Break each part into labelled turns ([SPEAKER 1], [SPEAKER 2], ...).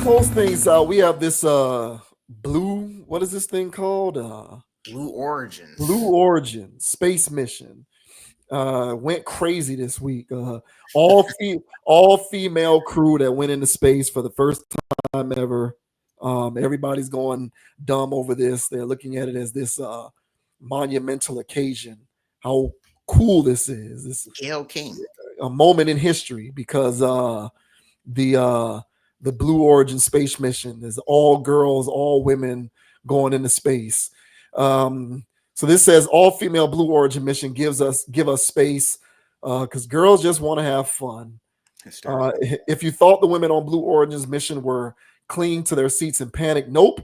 [SPEAKER 1] close things out, we have this blue. What is this thing called?
[SPEAKER 2] Blue Origins.
[SPEAKER 1] Blue Origin space mission. Went crazy this week. All female crew that went into space for the first time ever. Everybody's going dumb over this. They're looking at it as this monumental occasion. How cool this is! This
[SPEAKER 2] Gail King.
[SPEAKER 1] a moment in history because the uh, the Blue Origin space mission is all girls, all women going into space. So this says all female Blue Origin mission give us space because girls just want to have fun. If you thought the women on Blue Origin's mission were clinging to their seats in panic, nope.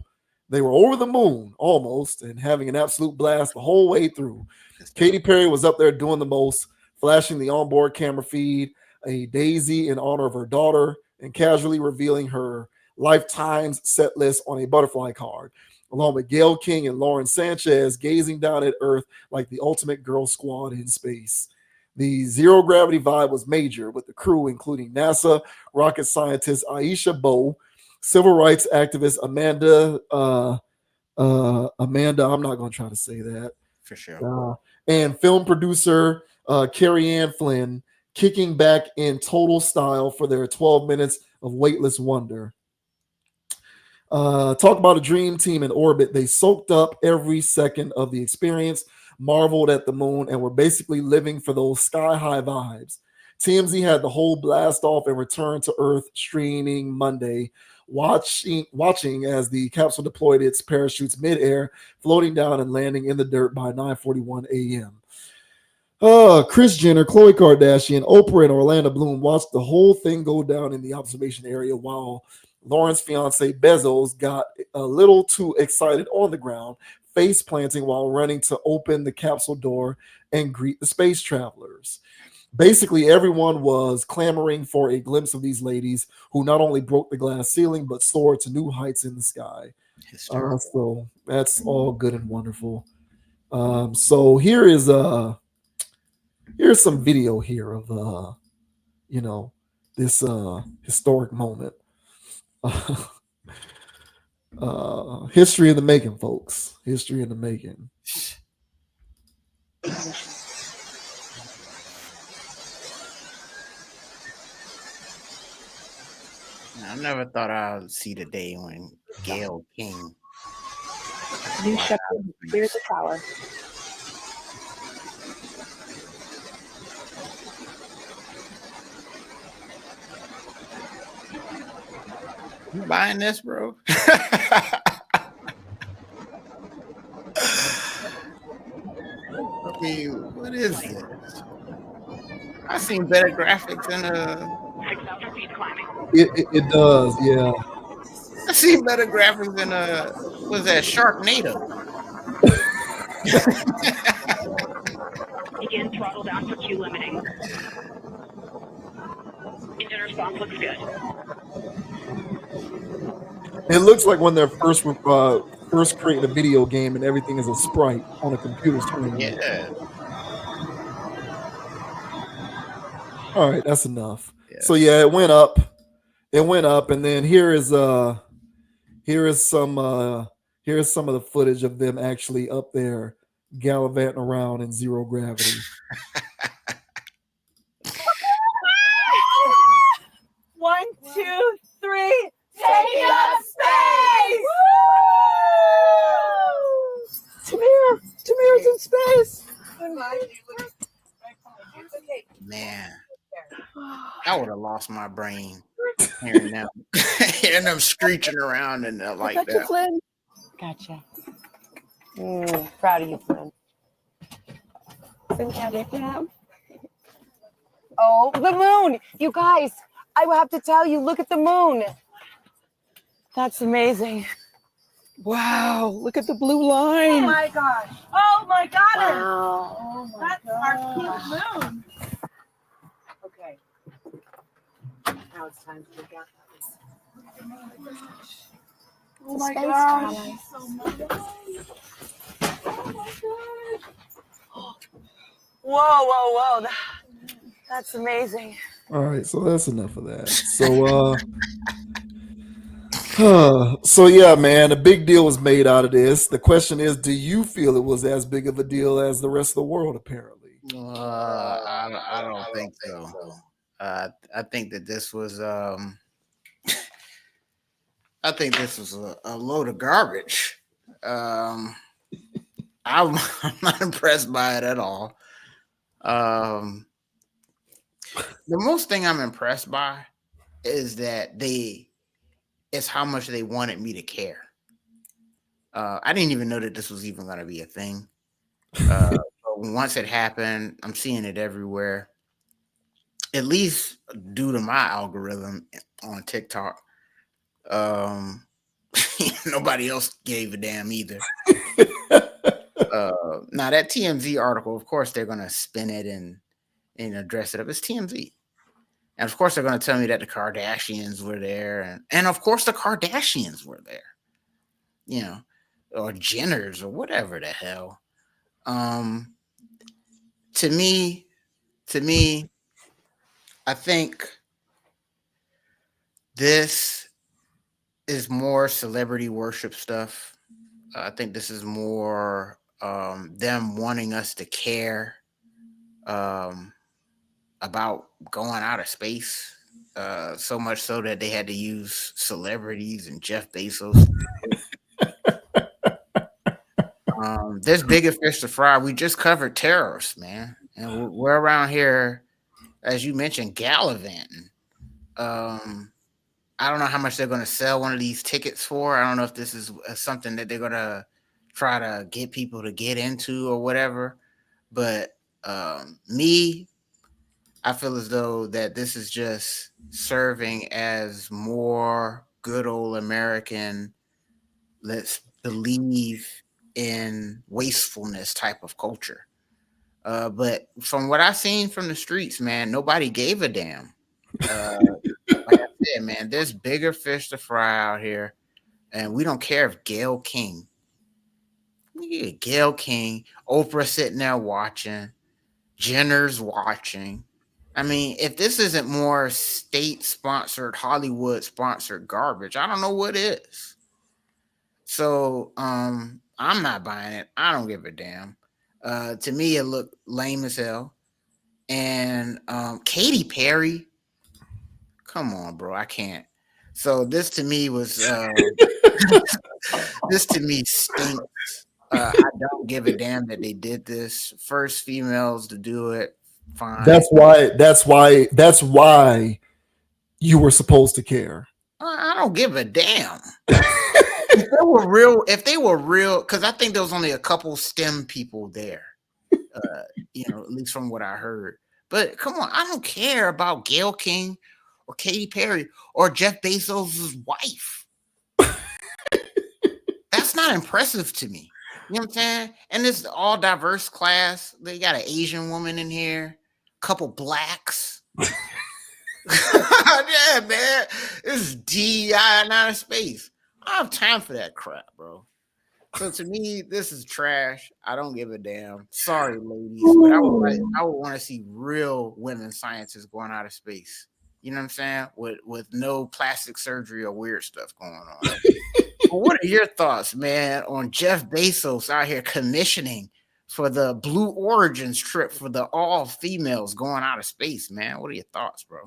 [SPEAKER 1] They were over the moon almost and having an absolute blast the whole way through. Katy Perry was up there doing the most, flashing the onboard camera feed, a daisy in honor of her daughter, and casually revealing her lifetime's set list on a butterfly card, along with Gail King and Lauren Sanchez gazing down at Earth like the ultimate girl squad in space. The zero gravity vibe was major, with the crew including NASA rocket scientist Aisha Bowe, civil rights activist Amanda. I'm not going to try to say that
[SPEAKER 2] for sure.
[SPEAKER 1] And film producer Carrie Ann Flynn kicking back in total style for their 12 minutes of weightless wonder. Talk about a dream team in orbit. They soaked up every second of the experience, marveled at the moon, and were basically living for those sky high vibes. TMZ had the whole blast off and return to Earth streaming Monday, watching as the capsule deployed its parachutes midair, floating down and landing in the dirt by 9:41 a.m. Kris Jenner, Khloe Kardashian, Oprah, and Orlando Bloom watched the whole thing go down in the observation area while Lauren's fiance Bezos got a little too excited on the ground, face planting while running to open the capsule door and greet the space travelers. Basically, everyone was clamoring for a glimpse of these ladies who not only broke the glass ceiling but soared to new heights in the sky. So that's all good and wonderful. So here's some video here of this historic moment. History in the making, folks. History in the making.
[SPEAKER 2] I never thought I would see the day when Gail King.
[SPEAKER 3] New shepherd cleared the tower.
[SPEAKER 2] You buying this, bro? Okay, what is this? I seen better graphics in
[SPEAKER 1] It does, yeah.
[SPEAKER 2] I seen better graphics in was that Sharknado?
[SPEAKER 3] Begin throttle down for Q limiting. Engine response looks good.
[SPEAKER 1] It looks like when they're first creating a video game and everything is a sprite on a computer screen.
[SPEAKER 2] Yeah.
[SPEAKER 1] All right, that's enough. Yeah. So yeah, it went up. It went up, and then here is some of the footage of them actually up there gallivanting around in zero gravity.
[SPEAKER 4] 1, 2, 3, take up space!
[SPEAKER 1] Tamir's in space.
[SPEAKER 2] Man, I would have lost my brain hearing them, hearing them screeching around and like that.
[SPEAKER 3] You, Flynn. Gotcha. Proud of you, Flynn. Oh, the moon! You guys, I will have to tell you, look at the moon. That's amazing.
[SPEAKER 4] Wow, look at the blue line.
[SPEAKER 5] Oh my gosh. Oh my god.
[SPEAKER 3] Wow.
[SPEAKER 5] Oh my That's our cute moon.
[SPEAKER 3] Okay. Now it's time to look out.
[SPEAKER 5] Oh my gosh. Oh my gosh. Oh my gosh.
[SPEAKER 3] Whoa. That's amazing.
[SPEAKER 1] All right, so that's enough of that. So So yeah, man, a big deal was made out of this. The question is, do you feel it was as big of a deal as the rest of the world? Apparently,
[SPEAKER 2] I don't think so. I think that this was I think this was a load of garbage. Um, I'm not impressed by it at all. Um, the most thing I'm impressed by is that it's how much they wanted me to care. I didn't even know that this was even going to be a thing. But once it happened, I'm seeing it everywhere. At least due to my algorithm on TikTok. Um, nobody else gave a damn either. Now that TMZ article, of course, they're gonna spin it and dress it up. It's TMZ, and of course, they're gonna tell me that the Kardashians were there, and of course, the Kardashians were there. You know, or Jenners or whatever the hell. Um, to me, to me, I think this is more celebrity worship stuff. I think this is more them wanting us to care um, about going out of space. So much so that they had to use celebrities and Jeff Bezos. There's bigger fish to fry. We just covered terrorists, man, and we're around here, as you mentioned, gallivanting. Um, I don't know how much they're going to sell one of these tickets for. I don't know if this is something that they're going to try to get people to get into or whatever. But I feel as though that this is just serving as more good old American, let's believe in wastefulness type of culture. But from what I've seen from the streets, man, nobody gave a damn. Like I said, man, there's bigger fish to fry out here, and we don't care if Gail King, Oprah sitting there watching, Jenner's watching. I mean, if this isn't more state sponsored, Hollywood sponsored garbage, I don't know what is. So I'm not buying it. I don't give a damn. To me, it looked lame as hell. And Katy Perry, come on, bro, I can't. So this to me was this to me stinks. I don't give a damn that they did this. First females to do it, fine.
[SPEAKER 1] that's why. That's why you were supposed to care.
[SPEAKER 2] I don't give a damn. If they were real, because I think there was only a couple STEM people there. At least from what I heard. But come on, I don't care about Gail King or Katy Perry or Jeff Bezos' wife. That's not impressive to me. You know what I'm saying? And this all diverse class. They got an Asian woman in here, a couple blacks. Yeah, man. This is DEI in outer space. I don't have time for that crap, bro. So to me, this is trash. I don't give a damn. Sorry, ladies, but I would want to see real women scientists going out of space. You know what I'm saying? With no plastic surgery or weird stuff going on. But what are your thoughts, man, on Jeff Bezos out here commissioning for the Blue Origins trip for the all females going out of space, man? What are your thoughts, bro?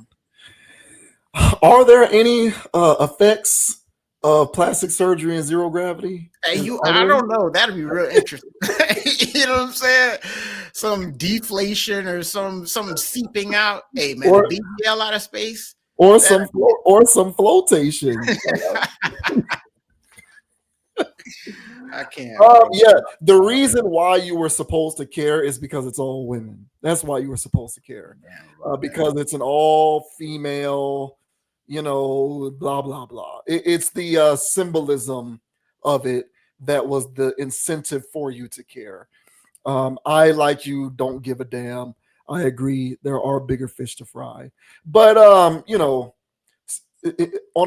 [SPEAKER 1] Are there any effects of plastic surgery and zero gravity?
[SPEAKER 2] Hey, I don't know. That'd be real interesting. You know what I'm saying? Some deflation or some seeping out. Hey, man,
[SPEAKER 1] Or-
[SPEAKER 2] the BBL out of space.
[SPEAKER 1] Or some flotation.
[SPEAKER 2] I can't.
[SPEAKER 1] Yeah, the reason why you were supposed to care is because it's all women. That's why you were supposed to care. Because it's an all female, blah blah blah. It's the symbolism of it that was the incentive for you to care. I, like you, don't give a damn. I agree. There are bigger fish to fry, but on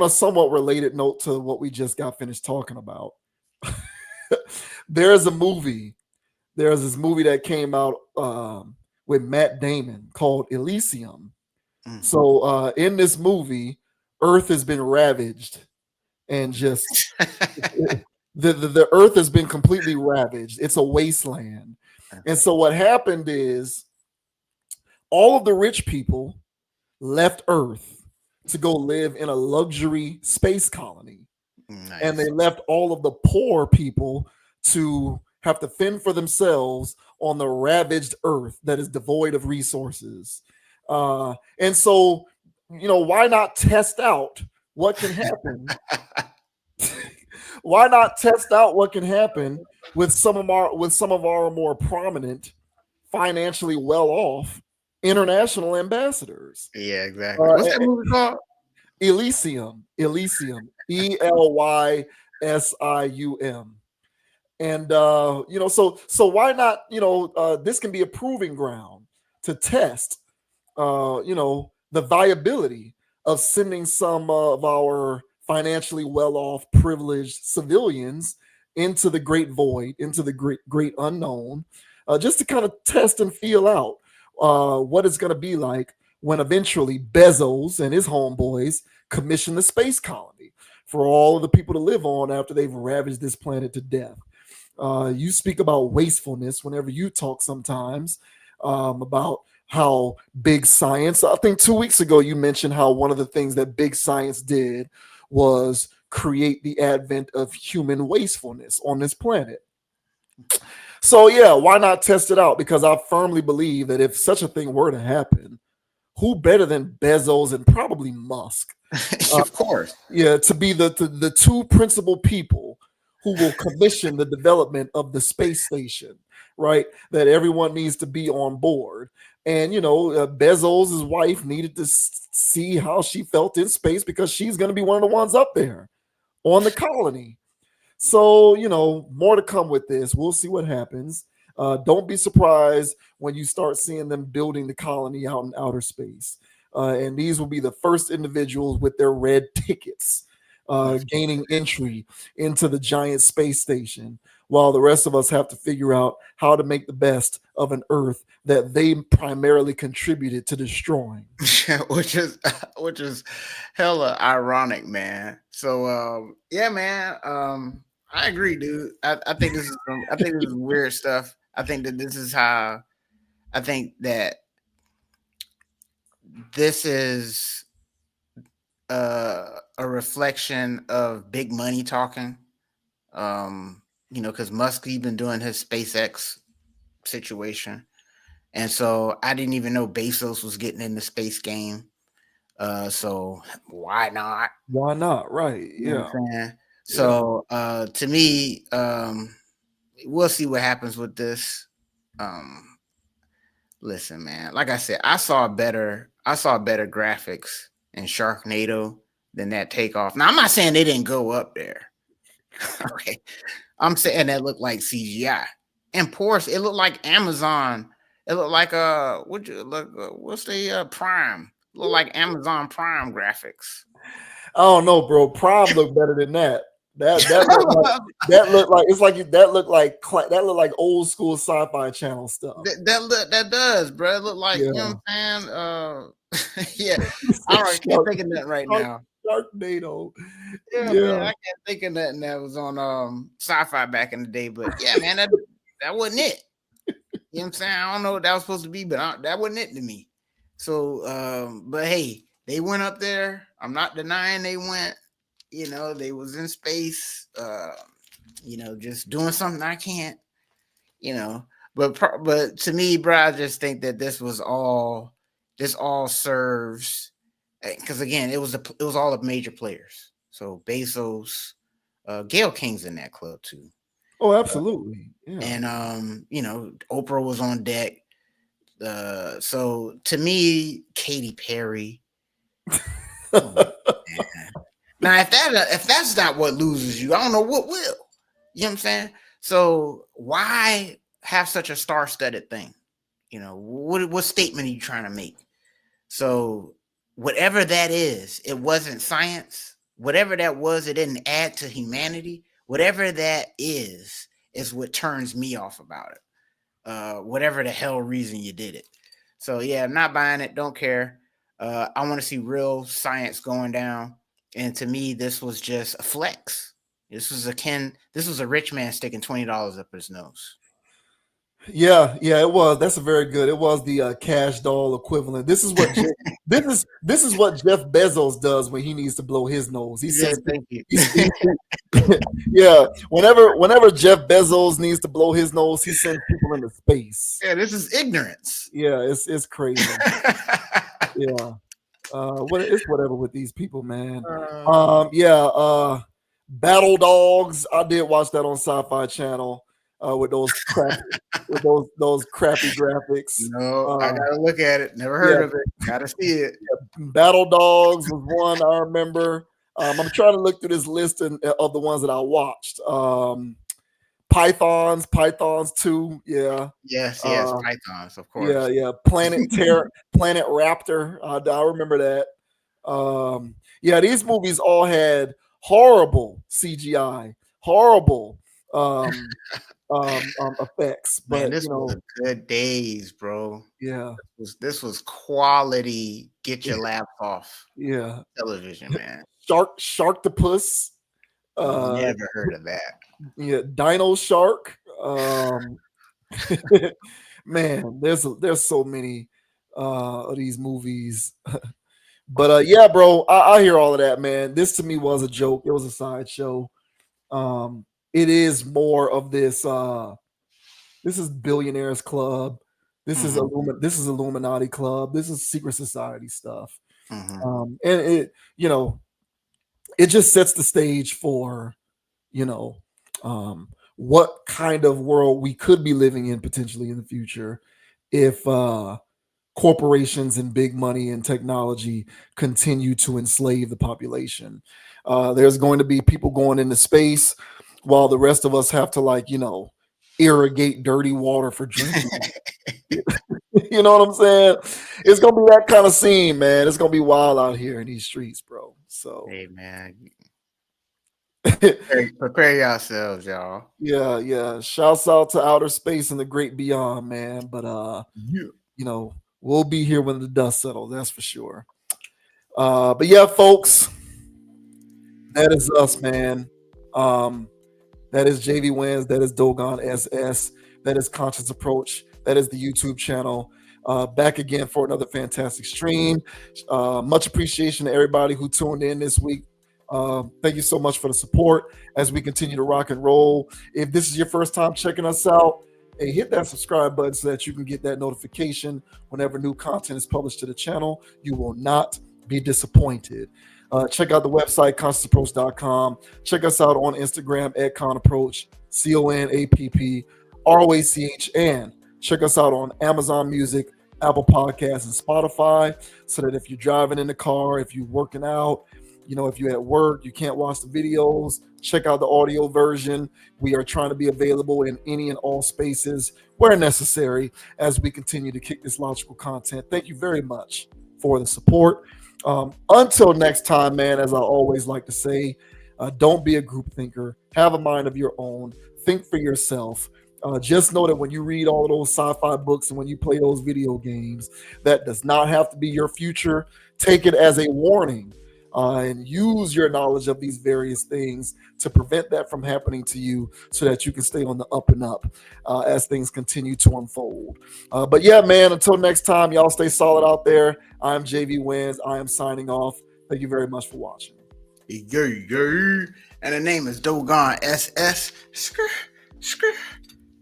[SPEAKER 1] a somewhat related note to what we just got finished talking about. There's this movie that came out with Matt Damon called Elysium. So in this movie, Earth has been ravaged and just the earth has been completely ravaged. It's a wasteland. And so what happened is all of the rich people left Earth to go live in a luxury space colony. And
[SPEAKER 2] Nice.
[SPEAKER 1] they left all of the poor people to have to fend for themselves on the ravaged Earth that is devoid of resources. And so, why not test out what can happen? Why not test out what can happen with some of our more prominent, financially well off international ambassadors?
[SPEAKER 2] Yeah, exactly. What's that movie called?
[SPEAKER 1] Elysium, Elysium. And so why not, this can be a proving ground to test the viability of sending some of our financially well-off privileged civilians into the great void, into the great unknown, just to kind of test and feel out what it's going to be like when eventually Bezos and his homeboys commission the space colony for all of the people to live on after they've ravaged this planet to death. You speak about wastefulness whenever you talk sometimes about how big science. I think 2 weeks ago you mentioned how one of the things that big science did was create the advent of human wastefulness on this planet. So yeah, why not test it out? Because I firmly believe that if such a thing were to happen, who better than Bezos and probably Musk?
[SPEAKER 2] Of course.
[SPEAKER 1] Yeah, to be the two principal people who will commission the development of the space station, right? That everyone needs to be on board. And Bezos' wife needed to see how she felt in space because she's going to be one of the ones up there on the colony. So, more to come with this. We'll see what happens. Don't be surprised when you start seeing them building the colony out in outer space. And these will be the first individuals with their red tickets gaining entry into the giant space station, while the rest of us have to figure out how to make the best of an Earth that they primarily contributed to destroying.
[SPEAKER 2] which is hella ironic, man. So yeah, man. I agree, dude. I think this is weird stuff. I think that this is how I think that this is a reflection of big money talking. Because Musk, he's been doing his SpaceX situation. And so I didn't even know Bezos was getting in the space game. So why not?
[SPEAKER 1] Why not? Right.
[SPEAKER 2] You know
[SPEAKER 1] Yeah.
[SPEAKER 2] what I'm saying? So to me, we'll see what happens with this. Um, Listen, man, like I said, I saw better graphics in Sharknado than that takeoff. Now I'm not saying they didn't go up there. Okay. I'm saying that looked like CGI. And Porsche, it looked like Amazon. It looked like what you look what's the Prime? Look like Amazon Prime graphics.
[SPEAKER 1] I don't know, bro. Prime looked better than that. That looked like it's like that looked like old school sci-fi channel stuff.
[SPEAKER 2] that does, bro. It look like, you know what I'm saying? Yeah. I can't think of that right now.
[SPEAKER 1] Sharknado.
[SPEAKER 2] Yeah, man, I can't think of nothing that was on sci-fi back in the day, but yeah, man, that wasn't it. You know what I'm saying? I don't know what that was supposed to be, but that wasn't it to me. So, but hey, they went up there. I'm not denying they went. They was in space. Just doing something I can't. But to me, bro, I just think that this all serves because again, it was all of major players. So Bezos, Gail King's in that club too.
[SPEAKER 1] Oh, absolutely. Yeah.
[SPEAKER 2] And Oprah was on deck. So to me, Katy Perry. Now, if that's not what loses you, I don't know what will. You know what I'm saying? So why have such a star-studded thing? What statement are you trying to make? So whatever that is, it wasn't science. Whatever that was, it didn't add to humanity. Whatever that is what turns me off about it. Whatever the hell reason you did it. So yeah, I'm not buying it. Don't care. I want to see real science going down. And to me, this was just a flex. This was a rich man sticking $20 up his nose.
[SPEAKER 1] Yeah, yeah, it was. That's a very good. It was the cash doll equivalent. This is what this is what Jeff Bezos does when he needs to blow his nose. He
[SPEAKER 2] Yeah,
[SPEAKER 1] sends
[SPEAKER 2] thank you.
[SPEAKER 1] yeah. Whenever Jeff Bezos needs to blow his nose, he sends people into space.
[SPEAKER 2] Yeah, this is ignorance.
[SPEAKER 1] Yeah, it's crazy. Yeah. It's whatever with these people, man. Yeah, Battle Dogs. I did watch that on Sci-Fi Channel with those crappy graphics.
[SPEAKER 2] No, I gotta look at it. Never
[SPEAKER 1] Yeah.
[SPEAKER 2] heard of it. Gotta see it.
[SPEAKER 1] Battle Dogs was one I remember. I'm trying to look through this list of the ones that I watched. Pythons 2, yeah.
[SPEAKER 2] Yes, pythons, of course.
[SPEAKER 1] Yeah. Planet Raptor. I remember that. Yeah, these movies all had horrible CGI, horrible effects. But
[SPEAKER 2] Man, this was a good days, bro.
[SPEAKER 1] Yeah,
[SPEAKER 2] This was quality. Get your laugh off.
[SPEAKER 1] Yeah,
[SPEAKER 2] Television, man.
[SPEAKER 1] Sharktopus.
[SPEAKER 2] Never heard of that.
[SPEAKER 1] Yeah, Dino Shark. Man, there's so many of these movies. But yeah, bro, I hear all of that, man. This to me was a joke. It was a sideshow. It is more of this. This is Billionaires Club. This is Illuminati Club. This is secret society stuff. And it, it just sets the stage for, what kind of world we could be living in potentially in the future if corporations and big money and technology continue to enslave the population. There's going to be people going into space while the rest of us have to irrigate dirty water for drinking. You know what I'm saying? It's gonna be that kind of scene, man. It's gonna be wild out here in these streets, bro. So
[SPEAKER 2] hey, man, prepare yourselves, y'all.
[SPEAKER 1] Yeah. Shouts out to outer space and the great beyond, man. But we'll be here when the dust settles. That's for sure. But yeah, folks, that is us, man. That is JV Wins. That is Dogon SS. That is Conscious Approach. That is the YouTube channel. Back again for another fantastic stream. Much appreciation to everybody who tuned in this week. Thank you so much for the support as we continue to rock and roll. If this is your first time checking us out, hey, hit that subscribe button so that you can get that notification whenever new content is published to the channel. You will not be disappointed. Check out the website, consciousapproach.com. Check us out on Instagram at ConApproach, CONAPP, and check us out on Amazon Music, Apple Podcasts, and Spotify, so that if you're driving in the car, if you're working out, if you're at work, you can't watch the videos, check out the audio version. We are trying to be available in any and all spaces where necessary as we continue to kick this logical content. Thank you very much for the support. Until next time, man, as I always like to say, don't be a group thinker. Have a mind of your own. Think for yourself. Just know that when you read all of those sci-fi books and when you play those video games, that does not have to be your future. Take it as a warning. And use your knowledge of these various things to prevent that from happening to you so that you can stay on the up and up as things continue to unfold. But yeah, man, until next time, y'all stay solid out there. I'm JV Wins. I am signing off. Thank you very much for watching.
[SPEAKER 2] Yeah. And the name is Dogon SS.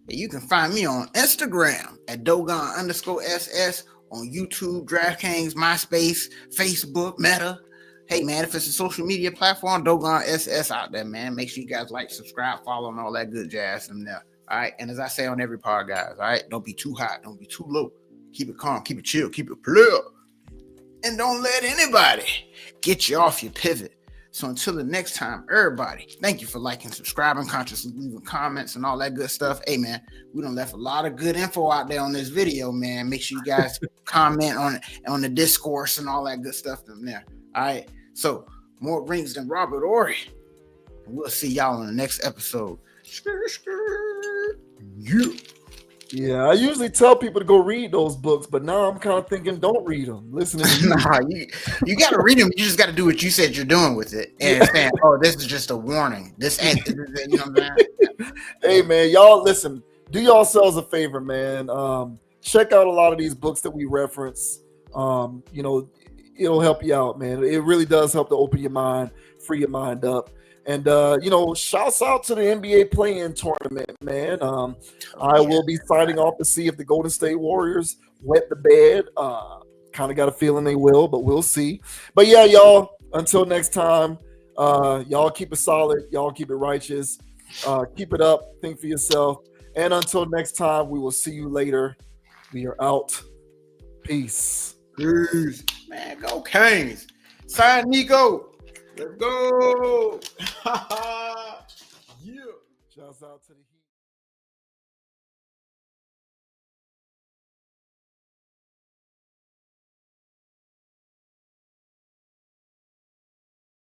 [SPEAKER 2] You can find me on Instagram at Dogon_SS, on YouTube, DraftKings, MySpace, Facebook, Meta. Hey, man, if it's a social media platform, Dogon SS out there, man. Make sure you guys like, subscribe, follow, and all that good jazz in there. All right. And as I say on every pod, guys, all right, don't be too hot. Don't be too low. Keep it calm. Keep it chill. Keep it clear. And don't let anybody get you off your pivot. So until the next time, everybody, thank you for liking, subscribing, consciously leaving comments and all that good stuff. Hey, man, we done left a lot of good info out there on this video, man. Make sure you guys comment on the discourse and all that good stuff in there. All right. So more rings than Robert Ory. And we'll see y'all in the next episode. Yeah.
[SPEAKER 1] Yeah, I usually tell people to go read those books, but now I'm kind of thinking, don't read them. Listen to you.
[SPEAKER 2] Nah, you got to read them. You just got to do what you said you're doing with it, and saying, "Oh, this is just a warning. This ain't." You know what I'm saying?
[SPEAKER 1] Hey man, y'all listen. Do yourselves a favor, man. Check out a lot of these books that we reference. You know, it'll help you out, man. It really does help to open your mind, free your mind up. And you know, shouts out to the NBA play-in tournament, man. I will be signing off to see if the Golden State Warriors wet the bed. Kind of got a feeling they will, but we'll see. But yeah, y'all. Until next time, y'all keep it solid. Y'all keep it righteous. Keep it up. Think for yourself. And until next time, we will see you later. We are out. Peace.
[SPEAKER 2] Peace. Man, go Canes. Sign Nico. Let's go. Yeah.
[SPEAKER 1] Shouts out to the Heat.